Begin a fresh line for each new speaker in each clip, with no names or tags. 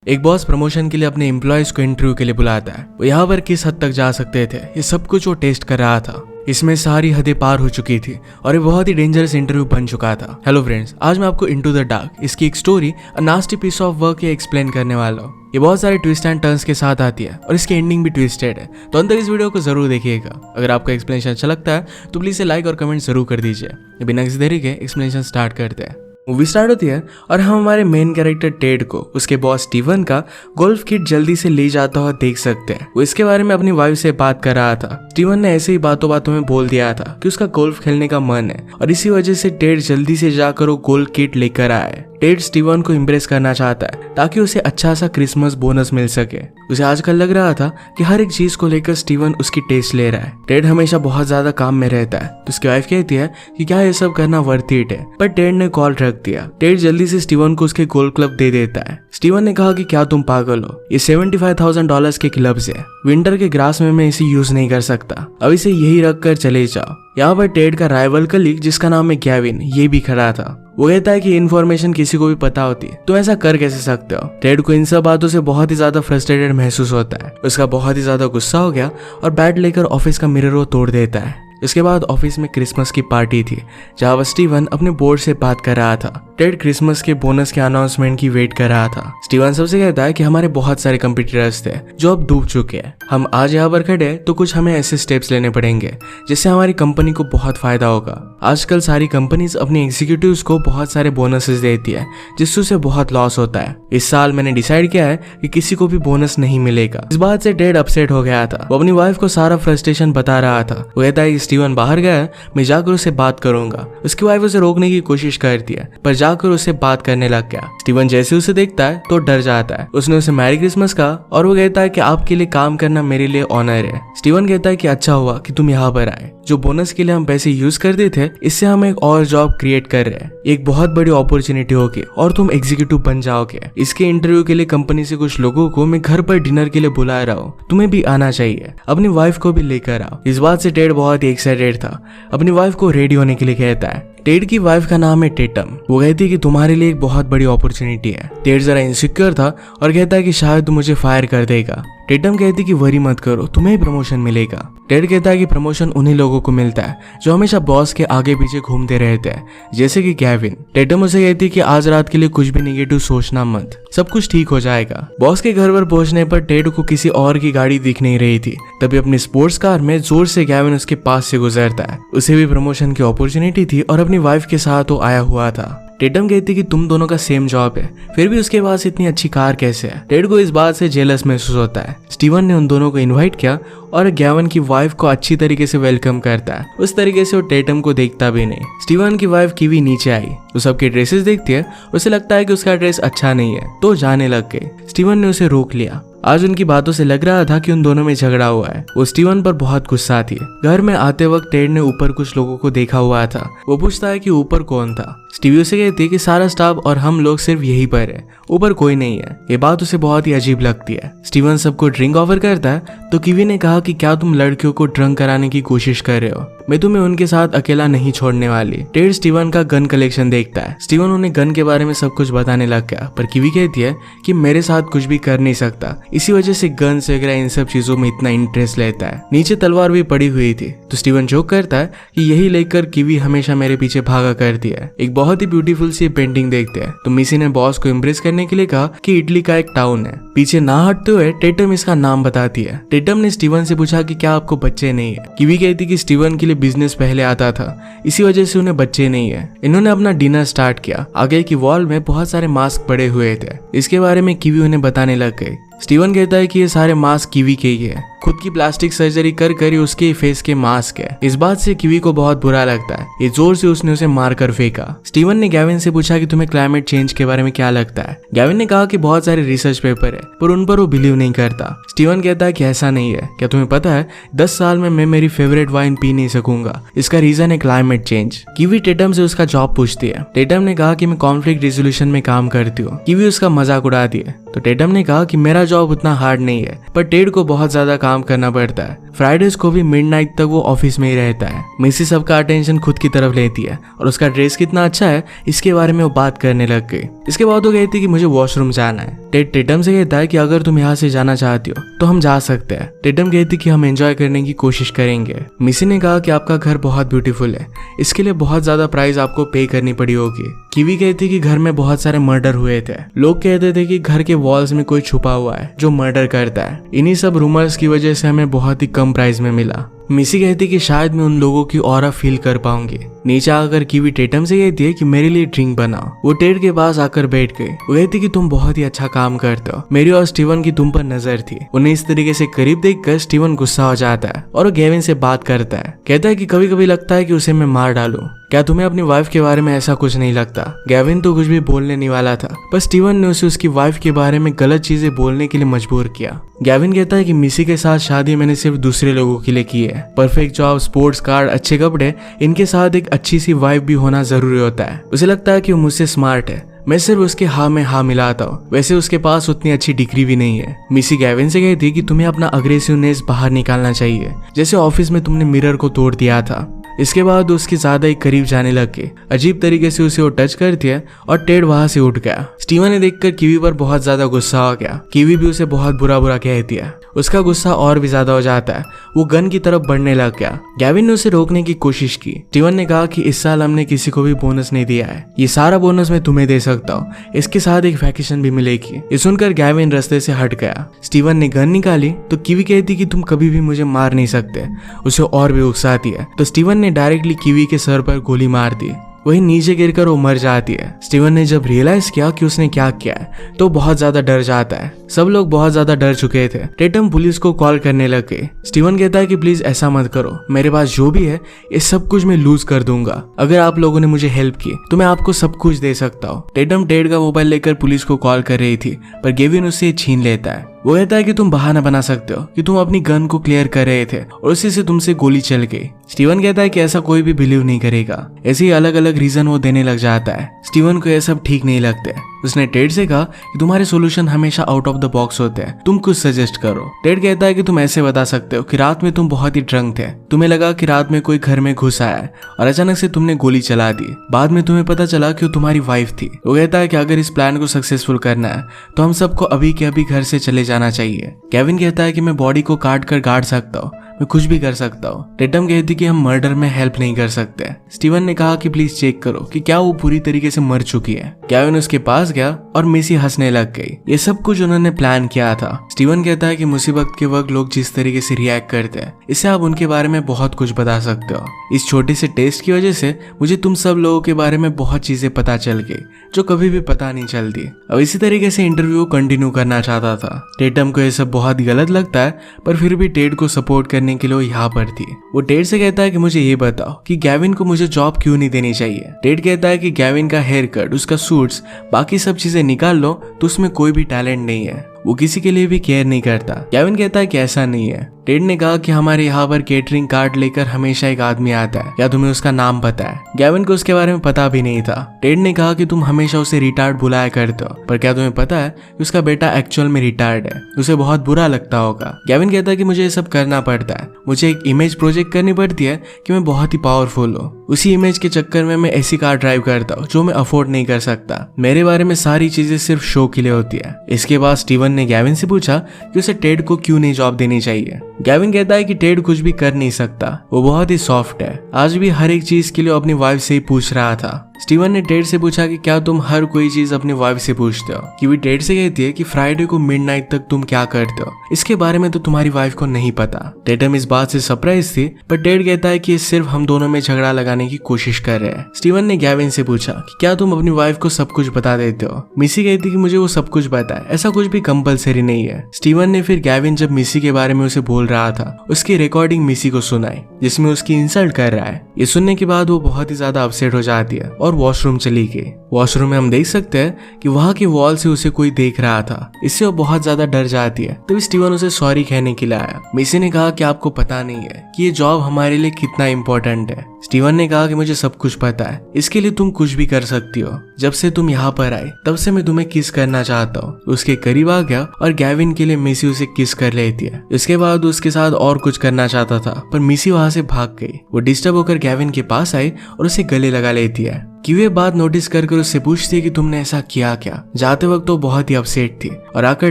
एक boss promotion के लिए अपने एम्प्लॉयज को इंटरव्यू के लिए बुलाता है। वो यहाँ पर किस हद तक जा सकते थे ये सब कुछ वो टेस्ट कर रहा था। इसमें सारी हदें पार हो चुकी थी और ये बहुत ही डेंजरस इंटरव्यू बन चुका था। हेलो फ्रेंड्स, आज मैं आपको इनटू द डार्क इसकी एक story a nasty piece of work explain करने वाला हूँ। ये बहुत सारे ट्विस्ट एंड टर्न्स के साथ आती है और इसकी एंडिंग भी ट्विस्टेड है, तो अंदर इस वीडियो को जरूर देखिएगा। अगर आपको एक्सप्लेनेशन अच्छा लगता है तो प्लीज लाइक और कमेंट जरूर कर दीजिए। बिना किसी देरी के एक्सप्लेनेशन स्टार्ट करते हैं। मूवी स्टार्ट होती है और हम हमारे मेन कैरेक्टर टेड को उसके बॉस स्टीवन का गोल्फ किट जल्दी से ले जाता हुआ देख सकते हैं। वो इसके बारे में अपनी वाइफ से बात कर रहा था। स्टीवन ने ऐसे ही बातों बातों में बोल दिया था कि उसका गोल्फ खेलने का मन है और इसी वजह से टेड जल्दी से जाकर वो गोल्फ किट लेकर आए। टेड स्टीवन को इम्प्रेस करना चाहता है ताकि उसे अच्छा सा क्रिसमस बोनस मिल सके। उसे आजकल लग रहा था कि हर एक चीज को लेकर स्टीवन उसकी टेस्ट ले रहा है। टेड हमेशा बहुत ज्यादा काम में रहता है, तो उसकी वाइफ कहती है कि क्या ये सब करना वर्थ इट है, पर टेड ने कॉल रख दिया। टेड जल्दी से स्टीवन को उसके गोल्फ क्लब दे देता है। स्टीवन ने कहा कि क्या तुम पागल हो, ये $75,000 के क्लब्स है, विंटर के ग्रास में मैं इसे यूज नहीं कर सकता, अब इसे यही रख कर चले जाओ। यहाँ पर टेड का राइवल कलीग जिसका नाम है गैविन ये भी खड़ा था। वो कहता है कि इन्फॉर्मेशन किसी को भी पता होती है, तुम ऐसा कर कैसे सकते हो। टेड को इन सब बातों से बहुत ही ज्यादा फ्रस्ट्रेटेड महसूस होता है। उसका बहुत ही ज्यादा गुस्सा हो गया और बैट लेकर ऑफिस का मिरर वो तोड़ देता है। इसके बाद ऑफिस में क्रिसमस की पार्टी थी जहाँ वह स्टीवन अपने बोर्ड से बात कर रहा था। टेड क्रिसमस के बोनस के अनाउंसमेंट की वेट कर रहा था। स्टीवन सबसे कहता है कि हमारे बहुत सारे कंपटीटर्स थे जो अब डूब चुके हैं। हम आज यहाँ पर खड़े तो कुछ हमें ऐसे स्टेप्स लेने पड़ेंगे जिससे हमारी कंपनी को बहुत फायदा होगा। आजकल सारी कंपनीज अपनी एग्जीक्यूटिव्स को बहुत सारे बोनसेस देती है जिससे उसे बहुत लॉस होता है। इस साल मैंने डिसाइड किया है कि किसी को भी बोनस नहीं मिलेगा। इस बात से टेड अपसेट हो गया था। वो अपनी वाइफ को सारा फ्रस्ट्रेशन बता रहा था। वो कहता है स्टीवन बाहर गया है, मैं जाकर उसे बात करूंगा। उसकी वाइफ उसे रोकने की कोशिश करती है पर जाकर उससे बात करने लग गया। स्टीवन जैसे उसे देखता है तो डर जाता है। उसने उसे मैरी क्रिसमस कहा और वो कहता है कि आपके लिए काम करना मेरे लिए ऑनर है। स्टीवन कहता है कि अच्छा हुआ कि तुम यहाँ पर आए। जो बोनस के लिए हम पैसे यूज करते थे इससे हम एक और जॉब क्रिएट कर रहे हैं। एक बहुत बड़ी अपॉर्चुनिटी होगी और तुम एग्जीक्यूटिव बन जाओगे। इसके इंटरव्यू के लिए कंपनी से कुछ लोगों को मैं घर पर डिनर के लिए बुला रहा हूँ, तुम्हें भी आना चाहिए। अपनी वाइफ को भी लेकर आओ। इस बात से टेड बहुत ही एक्साइटेड था। अपनी वाइफ को रेडी होने के लिए कहता है। टेड की वाइफ का नाम है टेटम। वो कहती है कि तुम्हारे लिए एक बहुत बड़ी अपॉर्चुनिटी है। टेड जरा इनसिक्योर था और कहता है कि शायद तुम मुझे फायर कर देगा। टेटम कहती है कि वरी मत करो, तुम्हें ही प्रमोशन मिलेगा। टेड कहता है कि प्रमोशन उन्हीं लोगों को मिलता है जो हमेशा बॉस के आगे पीछे घूमते रहते हैं, जैसे कि गैविन। टेटम उसे कहती है कि आज रात के लिए कुछ भी नेगेटिव सोचना मत, सब कुछ ठीक हो जाएगा। बॉस के घर पर पहुंचने पर टेड को किसी और की गाड़ी दिख नहीं रही थी। तभी अपनी स्पोर्ट्स कार में जोर से गैविन उसके पास से गुजरता है। उसे भी प्रमोशन की अपॉर्चुनिटी थी और अपनी वाइफ के साथ वो आया हुआ था। टेटम कहती कि तुम दोनों का सेम जॉब है, फिर भी उसके पास इतनी अच्छी कार कैसे है। टेड को इस बात से जेलस महसूस होता है। स्टीवन ने उन दोनों को इनवाइट किया और गैवन की वाइफ को अच्छी तरीके से वेलकम करता है। उस तरीके से वो टेटम को देखता भी नहीं। स्टीवन की वाइफ कीवी नीचे आई, वो सबके ड्रेसेस देखती है। उसे लगता है कि उसका ड्रेस अच्छा नहीं है तो जाने लग गई। स्टीवन ने उसे रोक लिया। आज उनकी बातों से लग रहा था कि उन दोनों में झगड़ा हुआ है। वो स्टीवन पर बहुत गुस्सा थी। घर में आते वक्त टेड ने ऊपर कुछ लोगों को देखा हुआ था। वो पूछता है कि ऊपर कौन था। स्टीवी उसे कहती है कि सारा स्टाफ और हम लोग सिर्फ यहीं पर है, ऊपर कोई नहीं है। ये बात उसे बहुत ही अजीब लगती है। स्टीवन सबको ड्रिंक ऑफर करता है तो कीवी ने कहा कि क्या तुम लड़कियों को ड्रंक कराने की कोशिश कर रहे हो, मैं तुम्हें उनके साथ अकेला नहीं छोड़ने वाली। टेड स्टीवन का गन कलेक्शन देखता है। स्टीवन उन्हें गन के बारे में सब कुछ बताने लग गया पर कीवी कहती है कि मेरे साथ कुछ भी कर नहीं सकता, इसी वजह से गन्स वगैरह इन सब चीजों में इतना इंटरेस्ट लेता है। नीचे तलवार भी पड़ी हुई थी तो स्टीवन जोक करता है कि यही लेकर कीवी हमेशा मेरे पीछे भागा करती है। एक बहुत ही ब्यूटीफुल सी पेंटिंग देखते हैं तो मिसी ने बॉस को इम्प्रेस करने के लिए कहा कि इटली का एक टाउन है। पीछे ना हटते हुए टेटम इसका नाम बताती है। टेटम ने स्टीवन से पूछा कि क्या आपको बच्चे नहीं है। कीवी कहती कि स्टीवन के लिए बिजनेस पहले आता था, इसी वजह से उन्हें बच्चे नहीं है। इन्होंने अपना डिनर स्टार्ट किया। आगे की वॉल में बहुत सारे मास्क पड़े हुए थे। इसके बारे में कीवी उन्हें बताने लग गई। स्टीवन कहता है कि ये सारे मास्क कीवी के ही है, खुद की प्लास्टिक सर्जरी कर कर उसके फेस के मास्क है। इस बात से कीवी को बहुत बुरा लगता है। ये जोर से उसने उसे मार कर फेंका। स्टीवन ने गैविन से पूछा कि तुम्हें क्लाइमेट चेंज के बारे में क्या लगता है। गैविन ने कहा कि बहुत सारे रिसर्च पेपर है पर उन पर वो बिलीव नहीं करता। स्टीवन कहता है कि ऐसा नहीं है, क्या तुम्हें पता है 10 साल में मैं मेरी फेवरेट वाइन पी नहीं सकूंगा, इसका रीजन है क्लाइमेट चेंज। कीवी टेटम से उसका जॉब पूछती है। टेटम ने कहा कि मैं कॉन्फ्लिक्ट रेजोल्यूशन में काम करती हूँ। कीवी उसका मजाक उड़ाती है तो टेटम ने कहा कि मेरा जॉब उतना हार्ड नहीं है पर टेड को बहुत ज्यादा काम करना पड़ता है। फ्राइडेज को भी मिडनाइट तक वो ऑफिस में ही रहता है। मिसी सबका अटेंशन खुद की तरफ लेती है और उसका ड्रेस कितना अच्छा है इसके बारे में वो बात करने लग गई। इसके बाद वो कहती कि मुझे वॉशरूम जाना है। टेड टेटम से कहता है कि अगर तुम यहाँ से जाना चाहती हो तो हम जा सकते हैं। टेटम कहती कि हम एंजॉय करने की कोशिश करेंगे। मिसी ने कहा कि आपका घर बहुत ब्यूटीफुल है, इसके लिए बहुत ज्यादा प्राइस आपको पे करनी पड़ी होगी। कीवी कहती कि घर में बहुत सारे मर्डर हुए थे। लोग कहते थे कि घर के वॉल्स में कोई छुपा हुआ है जो मर्डर करता है। इन्हीं सब रूमर्स की वजह से हमें बहुत ही कम प्राइस में मिला। मिसी कहती कि शायद मैं उन लोगों की ऑरा फील कर पाऊंगी। नीचे आकर कीवी टेटम से कहती है कि मेरे लिए ड्रिंक बनाओ। वो टेड के पास आकर बैठ गई। वो कहती कि तुम बहुत ही अच्छा काम करते हो, मेरी और स्टीवन की तुम पर नजर थी। उन्हें इस तरीके से करीब देखकर स्टीवन गुस्सा हो जाता है और वो गेविन से बात करता है। कहता है कि कभी कभी लगता है कि उसे मैं मार डालूं। क्या तुम्हें अपनी वाइफ के बारे में ऐसा कुछ नहीं लगता? गेविन तो कुछ भी बोलने नहीं वाला था, पर स्टीवन ने उसे उसकी वाइफ के बारे में गलत चीजें बोलने के लिए मजबूर किया। गेविन कहता है कि मिसी के साथ शादी मैंने सिर्फ दूसरे लोगों के लिए की है। परफेक्ट जॉब, स्पोर्ट्स कार्ड, अच्छे कपड़े, इनके साथ एक अच्छी सी वाइफ भी होना जरूरी होता है। उसे लगता है कि वो मुझसे स्मार्ट है, मैं सिर्फ उसके हाँ में हाँ मिलाता हूँ। वैसे उसके पास उतनी अच्छी डिग्री भी नहीं है। मिसी गेविन से कहती है कि तुम्हें अपना अग्रेसिवनेस बाहर निकालना चाहिए, जैसे ऑफिस में तुमने मिरर को तोड़ दिया था। इसके बाद उसके ज्यादा ही करीब जाने लग गए। अजीब तरीके से उसे वो टच करती है और टेड वहां से उठ गया। स्टीवन ने देखकर कीवी पर बहुत ज्यादा गुस्सा हो गया। कीवी भी उसे बहुत बुरा बुरा कहती है। उसका गुस्सा और भी ज्यादा हो जाता है। वो गन की तरफ बढ़ने लग गया। गेविन ने उसे रोकने की कोशिश की। स्टीवन ने कहा कि इस साल हमने किसी को भी बोनस नहीं दिया है, ये सारा बोनस मैं तुम्हें दे सकता हूँ, इसके साथ एक वैकेशन भी मिलेगी। ये सुनकर गेविन रास्ते से हट गया। स्टीवन ने गन निकाली तो कीवी कहती कि तुम कभी भी मुझे मार नहीं सकते। उसे और भी उकसाती है तो स्टीवन ने डायरेक्टली कीवी के सर पर गोली मार दी। वही नीचे गिरकर वो मर जाती है। स्टीवन ने जब रियलाइज किया कि उसने क्या किया है तो बहुत ज्यादा डर जाता है। सब लोग बहुत ज्यादा डर चुके थे। टेटम पुलिस को कॉल करने लग गए। स्टीवन कहता है कि प्लीज ऐसा मत करो, मेरे पास जो भी है ये सब कुछ मैं लूज कर दूंगा। अगर आप लोगों ने मुझे हेल्प की तो मैं आपको सब कुछ दे सकता हूँ। टेटम टेड का मोबाइल लेकर पुलिस को कॉल कर रही थी, पर गेविन उससे छीन लेता है। वो कहता है कि तुम बहाना बना सकते हो कि तुम अपनी गन को क्लियर कर रहे थे और उसी से तुमसे गोली चल गई। स्टीवन कहता है कि ऐसा कोई भी बिलीव नहीं करेगा। ऐसे ही अलग अलग रीजन वो देने लग जाता है। स्टीवन को यह सब ठीक नहीं लगते। उसने टेड से कहा कि तुम्हारे सॉल्यूशन हमेशा आउट ऑफ द बॉक्स होते हैं, तुम कुछ सजेस्ट करो। टेड कहता है कि तुम ऐसे बता सकते हो कि रात में तुम बहुत ही ड्रंक थे, तुम्हें लगा कि रात में कोई घर में घुस आया है और अचानक से तुमने गोली चला दी। बाद में तुम्हें पता चला कि वो तुम्हारी वाइफ थी। वो कहता है कि अगर इस प्लान को सक्सेसफुल करना है तो हम सबको अभी के अभी घर से चले जाना चाहिए। केविन कहता है कि मैं बॉडी को काट कर गाड़ सकता हूँ, मैं कुछ भी कर सकता हूँ। टेटम कहती कि हम मर्डर में हेल्प नहीं कर सकते। स्टीवन ने कहा कि प्लीज चेक करो कि क्या वो पूरी तरीके से मर चुकी है। केविन उसके पास गया और मिसी हंसने लग गई। ये सब कुछ उन्होंने प्लान किया था। स्टीवन कहता है कि मुसीबत के वक्त लोग जिस तरीके से रिएक्ट करते हैं, इससे आप उनके बारे में बहुत कुछ बता सकते हो। इस छोटे से टेस्ट की वजह से मुझे तुम सब लोगों के बारे में बहुत चीजें पता चल गई जो कभी भी पता नहीं चलती। अब इसी तरीके से इंटरव्यू कंटिन्यू करना चाहता था। टेटम को यह सब बहुत गलत लगता है, पर फिर भी टेड को सपोर्ट करने के लिए यहाँ पर थी। वो टेड से कहता है कि मुझे ये बताओ कि गेविन को मुझे जॉब क्यों नहीं देनी चाहिए। टेड कहता है कि गेविन का हेयर कट, उसका सूट्स, बाकी सब चीजें निकाल लो तो उसमें कोई भी टैलेंट नहीं है, वो किसी के लिए भी केयर नहीं करता। केविन कहता है कि ऐसा नहीं है। टेड ने कहा कि हमारे यहाँ पर केटरिंग कार्ड लेकर हमेशा एक आदमी आता है, क्या तुम्हें उसका नाम पता है? गेविन को उसके बारे में पता भी नहीं था। टेड ने कहा कि तुम हमेशा उसे रिटार्ड बुलाया करते हो, पर क्या तुम्हें पता है कि उसका बेटा एक्चुअल में रिटार्ड है? उसे बहुत बुरा लगता होगा। गेविन कहता है कि मुझे ये सब करना पड़ता है, मुझे एक इमेज प्रोजेक्ट करनी पड़ती है कि मैं बहुत ही पावरफुल हूँ। उसी इमेज के चक्कर में मैं ऐसी कार ड्राइव करता हूँ जो मैं अफोर्ड नहीं कर सकता। मेरे बारे में सारी चीजें सिर्फ शो के लिए होती है। इसके बाद स्टीवन ने गेविन से पूछा कि उसे टेड को क्यों नहीं जॉब देनी चाहिए। गेविन कहता है कि टेड कुछ भी कर नहीं सकता, वो बहुत ही सॉफ्ट है, आज भी हर एक चीज के लिए अपनी वाइफ से ही पूछ रहा था। स्टीवन ने टेड से पूछा कि क्या तुम हर कोई चीज अपनी वाइफ से पूछते हो? कीवी टेड से कहती है कि फ्राइडे को मिडनाइट तक तुम क्या करते हो, इसके बारे में तो तुम्हारी वाइफ को नहीं पता। टेटम इस बात से सरप्राइज थी, पर टेड कहता है कि सिर्फ हम दोनों में झगड़ा लगाने की कोशिश कर रहे हैं। स्टीवन ने गेविन से पूछा कि क्या तुम अपनी वाइफ को सब कुछ बता देते हो? मिसी कहती कि मुझे वो सब कुछ पता है, ऐसा कुछ भी कंपलसरी नहीं है। स्टीवन ने फिर गेविन जब मिसी के बारे में उसे बोल रहा था उसकी रिकॉर्डिंग मिसी को सुनाई, जिसमें उसकी इंसल्ट कर रहा है। ये सुनने के बाद वो बहुत ही ज्यादा अपसेट हो जाती है और और वॉशरूम चली गई। वॉशरूम में हम देख सकते हैं कि वहां की वॉल से उसे कोई देख रहा था। इससे वो बहुत ज्यादा डर जाती है। तभी स्टीवन उसे सॉरी कहने के लिए आया। मिसी ने कहा कि आपको पता नहीं है कि ये जॉब हमारे लिए कितना इम्पोर्टेंट है। स्टीवन ने कहा कि मुझे सब कुछ पता है, इसके लिए तुम कुछ भी कर सकती हो। जब से तुम यहाँ पर आए तब से मैं तुम्हें किस करना चाहता हूँ। उसके करीब आ गया और गैविन के लिए मिसी उसे किस कर लेती है। इसके बाद उसके साथ और कुछ करना चाहता था, पर मिसी वहां से भाग गई। वो डिस्टर्ब होकर गैविन के पास आई और उसे गले लगा लेती है। किवी बात नोटिस कर उससे पूछती है कि तुमने ऐसा किया क्या। जाते वक्त तो बहुत ही अपसेट थी और आकर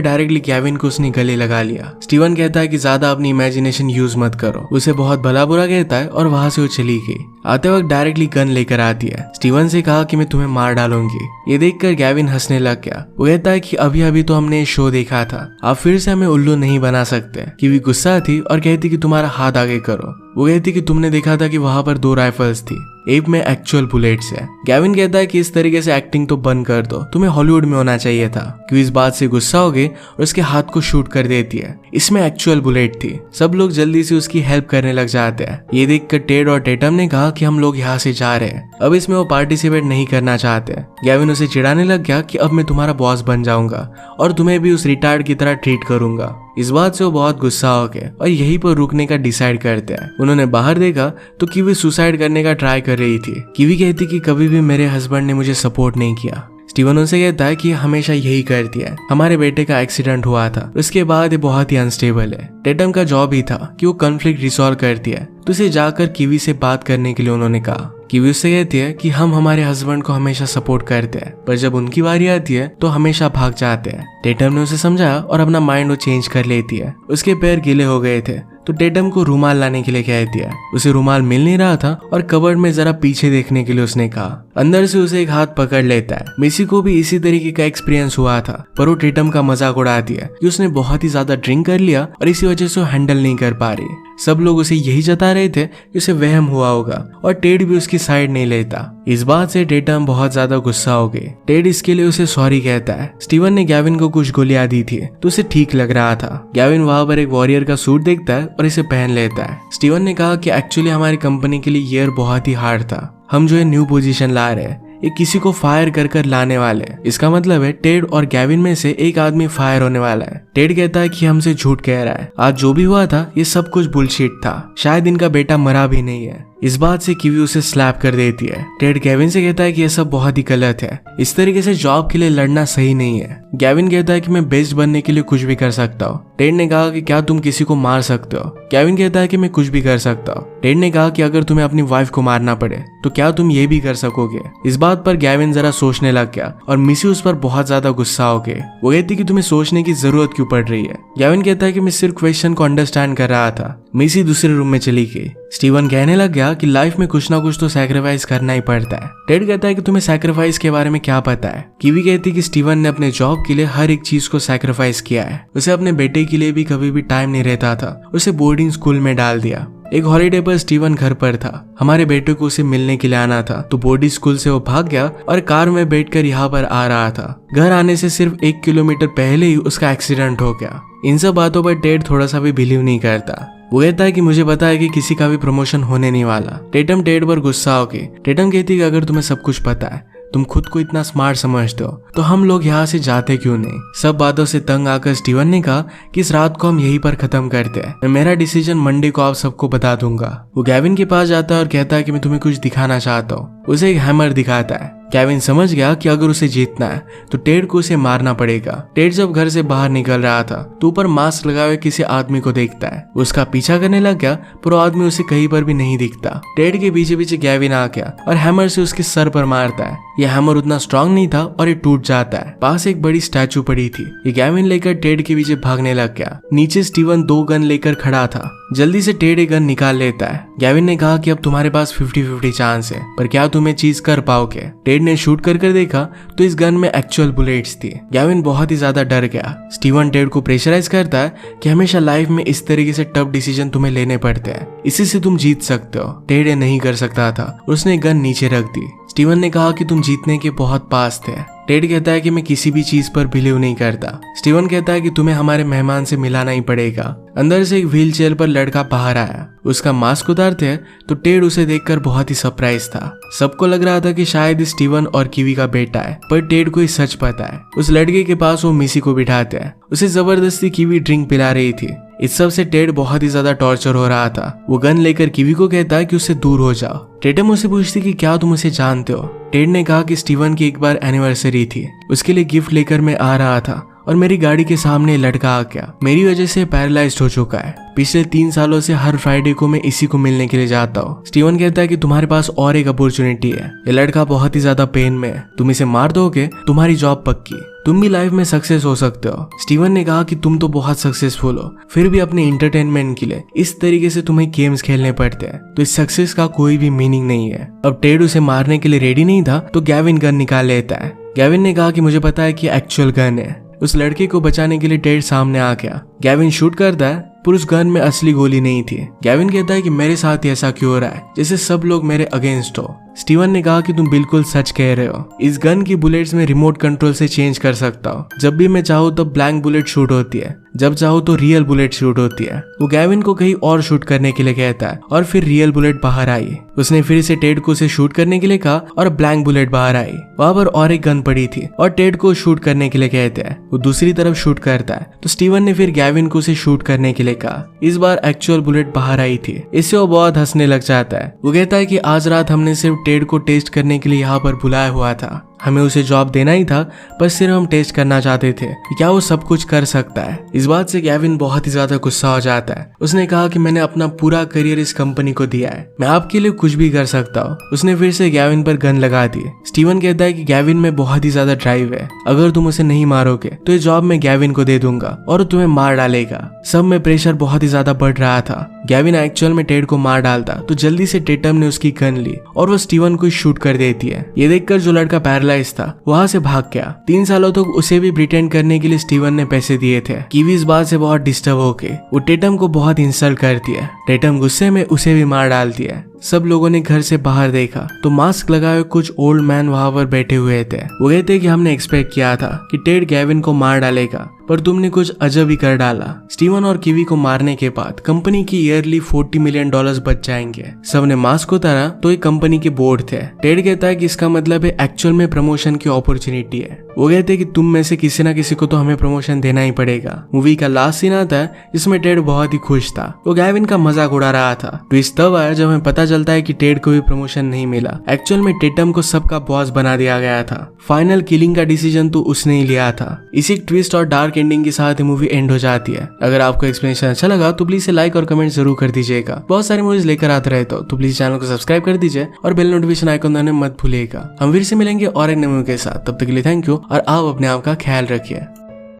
डायरेक्टली गैविन को उसने गले लगा लिया। स्टीवन कहता है कि ज्यादा अपनी इमेजिनेशन यूज मत करो। उसे बहुत भला बुरा कहता है और वहां से वो चली गई। आते वक्त डायरेक्टली गन लेकर आती है। स्टीवन से कहा कि मैं तुम्हें मार डालूंगी। ये देखकर गैविन हंसने लग गया। वो कहता है कि अभी अभी तो हमने शो देखा था, आप फिर से हमें उल्लू नहीं बना सकते। किवी गुस्सा थी और कहती कि तुम्हारा हाथ आगे करो। वो कहती कि तुमने देखा था कि वहां पर 2 राइफल्स थी, एक में एक्चुअल बुलेट्स है। गैविन कहता है कि इस तरीके से एक्टिंग तो बंद कर दो, तुम्हें हॉलीवुड में होना चाहिए था। क्यों इस बात से गुस्सा हो गई और उसके हाथ को शूट कर देती है। इसमें एक्चुअल बुलेट थी। सब लोग जल्दी से उसकी हेल्प करने लग जाते हैं। ये देखकर टेड और टेटम ने कहा कि हम लोग यहाँ से जा रहे हैं, अब इसमें वो पार्टिसिपेट नहीं करना चाहते। गैविन उसे चिढ़ाने लग गया कि अब मैं तुम्हारा बॉस बन जाऊंगा और तुम्हें भी उस रिटायर्ड की तरह ट्रीट करूंगा। इस बात से वो बहुत गुस्सा हो गए और यहीं पर रुकने का डिसाइड करते हैं। उन्होंने बाहर देखा तो किवी सुसाइड करने का ट्राई कर रही थी। किवी कहती कि कभी भी मेरे हस्बैंड ने मुझे सपोर्ट नहीं किया। स्टीवन उनसे कहता है कि हमेशा यही करती है, हमारे बेटे का एक्सीडेंट हुआ था, उसके बाद ये बहुत ही अनस्टेबल है। टेटम का जॉब ही था कि वो कॉन्फ्लिक्ट रिसॉल्व करती है, तो उसे जाकर किवी से बात करने के लिए उन्होंने कहा। किवी उससे कहती है कि हम हमारे हस्बैंड को हमेशा सपोर्ट करते हैं, पर जब उनकी बारी आती है तो हमेशा भाग जाते हैं। टेटम ने उसे समझाया और अपना माइंड वो चेंज कर लेती है। उसके पैर गीले हो गए थे तो टेटम को रुमाल लाने के लिए कहती है। उसे रुमाल मिल नहीं रहा था और कबर्ड में जरा पीछे देखने के लिए उसने कहा। अंदर से उसे एक हाथ पकड़ लेता है। मिसी को भी इसी तरीके का एक्सपीरियंस हुआ था, पर वो टेटम का मजाक उड़ाती है कि उसने बहुत ही ज्यादा ड्रिंक कर लिया और इसी वजह से वो हैंडल नहीं कर पा रही। सब लोग उसे यही जता रहे थे कि उसे वहम हुआ होगा और टेड भी उसकी साइड नहीं लेता। इस बात से टेटम बहुत ज्यादा गुस्सा हो गई। टेड इसके लिए उसे सॉरी कहता है। स्टीवन ने गैविन को कुछ गोलियां दी थी तो उसे ठीक लग रहा था। गैविन वहां पर एक वॉरियर का सूट देखता है और इसे पहन लेता है। स्टीवन ने कहा कि एक्चुअली हमारी कंपनी के लिए ईयर बहुत ही हार्ड था, हम जो है न्यू पोजीशन ला रहे हैं, ये किसी को फायर कर कर लाने वाले हैं। इसका मतलब है टेड और गैविन में से एक आदमी फायर होने वाला है। टेड कहता है कि हमसे झूठ कह रहा है, आज जो भी हुआ था ये सब कुछ बुलशिट था, शायद इनका बेटा मरा भी नहीं है। इस बात से किवी उसे स्लैप कर देती है। टेड गैविन से कहता है कि यह सब बहुत ही गलत है, इस तरीके से जॉब के लिए लड़ना सही नहीं है। गैविन कहता है कि मैं बेस्ट बनने के लिए कुछ भी कर सकता हूँ। टेड ने कहा कि क्या तुम किसी को मार सकते हो? गैविन कहता है कि मैं कुछ भी कर सकता हूँ। टेड ने कहा कि अगर तुम्हें अपनी वाइफ को मारना पड़े तो क्या तुम ये भी कर सकोगे? इस बात पर गैविन जरा सोचने लग गया और मिसी उस पर बहुत ज्यादा गुस्सा हो गए। वो कहती कि तुम्हें सोचने की जरूरत क्यों पड़ रही है? गैविन कहता है कि मैं सिर्फ क्वेश्चन को अंडरस्टैंड कर रहा था। मिसी दूसरे रूम में चली गई। स्टीवन कहने लग गया कि लाइफ में कुछ ना कुछ तो सैक्रिफाइस करना ही पड़ता है। टेड कहता है कि तुम्हें सैक्रिफाइस के बारे में क्या पता है? किवी कहती कि स्टीवन ने अपने जॉब के लिए हर एक चीज को सैक्रिफाइस किया है। उसे अपने बेटे के लिए भी कभी भी टाइम नहीं रहता था, उसे बोर्डिंग स्कूल में डाल दिया। एक हॉलीडे पर स्टीवन घर पर था। हमारे बेटे को उसे मिलने के लिए आना था तो बोर्डिंग स्कूल से वो भाग गया और कार में बैठकर यहाँ पर आ रहा था। घर आने से सिर्फ 1 किलोमीटर पहले ही उसका एक्सीडेंट हो गया। इन सब बातों पर टेड थोड़ा सा भी बिलीव नहीं करता। वो कहता है कि मुझे पता है कि किसी का भी प्रमोशन होने नहीं वाला। टेटम टेड पर गुस्सा हो गई। टेटम कहती है कि अगर तुम्हें सब कुछ पता है, तुम खुद को इतना स्मार्ट समझते हो, तो हम लोग यहाँ से जाते क्यों नहीं? सब बातों से तंग आकर स्टीवन ने कहा कि इस रात को हम यहीं पर खत्म करते हैं, मैं मेरा डिसीजन मंडे को आप सबको बता दूंगा। वो गैविन के पास जाता है और कहता है कि मैं तुम्हें कुछ दिखाना चाहता हूँ। उसे एक हैमर दिखाता है। गैविन समझ गया कि अगर उसे जीतना है तो टेड को उसे मारना पड़ेगा। टेड जब घर से बाहर निकल रहा था तो ऊपर मास्क लगाए हुए किसी आदमी को देखता है। उसका पीछा करने लग गया पर वो आदमी उसे कहीं पर भी नहीं दिखता। टेड के पीछे पीछे गैविन आ गया और हैमर से उसके सर पर मारता है। यह हैमर उतना स्ट्रांग नहीं था और ये टूट जाता है। पास एक बड़ी स्टैचू पड़ी थी। ये गैविन लेकर टेड के पीछे भागने लग गया। नीचे स्टीवन 2 गन लेकर खड़ा था। जल्दी से टेड एक गन निकाल लेता है। गैविन ने कहा कि अब तुम्हारे पास 50-50 चांस है, पर क्या तुम ये चीज कर पाओगे? टेड ने शूट कर देखा तो इस गन में एक्चुअल बुलेट्स थी। गैविन बहुत ही ज्यादा डर गया। स्टीवन टेड को प्रेशराइज करता है कि हमेशा लाइफ में इस तरीके से टफ डिसीजन तुम्हें लेने पड़ते हैं, इसी से तुम जीत सकते हो। टेड ये नहीं कर सकता था, उसने गन नीचे रख दी। स्टीवन ने कहा कि तुम जीतने के बहुत पास थे। टेड कहता है कि मैं किसी भी चीज पर बिलीव नहीं करता। स्टीवन कहता है कि तुम्हें हमारे मेहमान से मिलाना ही पड़ेगा। अंदर से एक व्हील चेयर पर लड़का बाहर आया। उसका मास्क उतारते हैं तो टेड उसे देखकर बहुत ही सरप्राइज था। सबको लग रहा था कि शायद स्टीवन और कीवी का बेटा है, पर टेड को सच पता है। उस लड़के के पास वो मिसी को बिठाते हैं। उसे जबरदस्ती कीवी ड्रिंक पिला रही थी। इस सब से टेड बहुत ही ज्यादा टॉर्चर हो रहा था। वो गन लेकर कीवी को कहता है कि उससे दूर हो जाओ। टेटम उसे पूछती कि क्या तुम उसे जानते हो। टेड ने कहा कि स्टीवन की एक बार एनिवर्सरी थी, उसके लिए गिफ्ट लेकर मैं आ रहा था और मेरी गाड़ी के सामने लड़का आ गया। मेरी वजह से पैरालाइज्ड हो चुका है। पिछले 3 सालों से हर फ्राइडे को मैं इसी को मिलने के लिए जाता हूँ। स्टीवन कहता है कि तुम्हारे पास और एक अपॉर्चुनिटी है। ये लड़का बहुत ही ज्यादा पेन में है, तुम इसे मार दोगे तुम्हारी जॉब पक्की, तुम भी लाइफ में सक्सेस हो सकते हो। स्टीवन ने कहा कि तुम तो बहुत सक्सेसफुल हो, फिर भी अपने एंटरटेनमेंट के लिए इस तरीके से तुम्हें गेम्स खेलने पड़ते हैं, तो इस सक्सेस का कोई भी मीनिंग नहीं है। अब टेड उसे मारने के लिए रेडी नहीं था तो गैविन गन निकाल लेता है। गैविन ने कहा कि मुझे पता है कि एक्चुअल गन है। उस लड़के को बचाने के लिए टेड सामने आ गया। गैविन शूट करता है पर उस गन में असली गोली नहीं थी। गैविन कहता है कि मेरे साथ ही ऐसा क्यों हो रहा है जैसे सब लोग मेरे अगेंस्ट हो। स्टीवन ने कहा कि तुम बिल्कुल सच कह रहे हो। इस गन की बुलेट्स में रिमोट कंट्रोल से चेंज कर सकता हूँ। जब भी मैं चाहूँ तब ब्लैंक बुलेट शूट होती है, जब चाहूँ तो रियल बुलेट शूट होती है। वो गैविन को कहीं और शूट करने के लिए कहता है और फिर रियल बुलेट बाहर आई। उसने फिर से टेड को उसे शूट करने के लिए कहा और ब्लैंक बुलेट बाहर आई। वहां पर और एक गन पड़ी थी और टेड को शूट करने के लिए कहते हैं। वो दूसरी तरफ शूट करता है तो स्टीवन ने फिर गैविन को उसे शूट करने के लिए कहा। इस बार एक्चुअल बुलेट बाहर आई थी। इससे वो बहुत हंसने लग जाता है। वो कहता है कि आज रात हमने सिर्फ टेड को टेस्ट करने के लिए यहाँ पर बुलाया हुआ था। हमें उसे जॉब देना ही था, पर सिर्फ हम टेस्ट करना चाहते थे कि क्या वो सब कुछ कर सकता है। इस बात से गैविन बहुत ही ज्यादा गुस्सा हो जाता है। उसने कहा कि मैंने अपना पूरा करियर इस कंपनी को दिया है, मैं आपके लिए कुछ भी कर सकता हूँ। उसने फिर से गैविन पर गन लगा दी। स्टीवन कहता है कि गैविन में बहुत ही ज्यादा ड्राइव है, अगर तुम उसे नहीं मारोगे तो ये जॉब मैं गैविन को दे दूंगा और तुम्हें मार डालेगा। सब में प्रेशर बहुत ही ज्यादा बढ़ रहा था। गैविन एक्चुअल में टेड को मार डालता तो जल्दी से टेटम ने उसकी गन ली और वो स्टीवन को शूट कर देती है। ये देखकर जो लड़का पैरालाइज था वहां से भाग गया। 3 सालों तक उसे भी प्रिटेंड करने के लिए स्टीवन ने पैसे दिए थे। कीवी इस बात से बहुत डिस्टर्ब होके वो टेटम को बहुत इंसल्ट करती है। टेटम गुस्से में उसे भी मार डालती है। सब लोगों ने घर से बाहर देखा तो मास्क लगाए हुए कुछ ओल्ड मैन वहां पर बैठे हुए थे। वो कहते कि हमने एक्सपेक्ट किया था कि टेड गैविन को मार डालेगा, पर तुमने कुछ अजब ही कर डाला। स्टीवन और कीवी को मारने के बाद कंपनी की ईयरली $40 मिलियन बच जाएंगे। सबने मास्क उतारा तो एक कंपनी के बोर्ड थे। टेड कहता है कि इसका मतलब है एक्चुअल में प्रमोशन की अपॉर्चुनिटी है। वो कहते हैं कि तुम में से किसी ना किसी को तो हमें प्रमोशन देना ही पड़ेगा। मूवी का लास्ट सीन आता है जिसमें टेड बहुत ही खुश था। वो गैविन का मजाक उड़ा रहा था। ट्विस्ट तब आया जब हमें पता चलता है कि टेड को भी प्रमोशन नहीं मिला। एक्चुअल में टेटम को सबका बॉस बना दिया गया था। फाइनल किलिंग का डिसीजन तो उसने ही लिया था। इसी ट्विस्ट और डार्क एंडिंग के साथ मूवी एंड हो जाती है। अगर आपको एक्सप्लेनेशन अच्छा लगा तो प्लीज लाइक और कमेंट जरूर कर दीजिएगा। बहुत सारी मूवीज लेकर आते रहे तो प्लीज चैनल को सब्सक्राइब कर दीजिए और बेल नोटिफिकेशन आइकन दबाना मत भूलिएगा। हम फिर से मिलेंगे और एक नई मूवी के साथ। तब तक के लिए थैंक यू और आप अपने आप का ख्याल रखिए।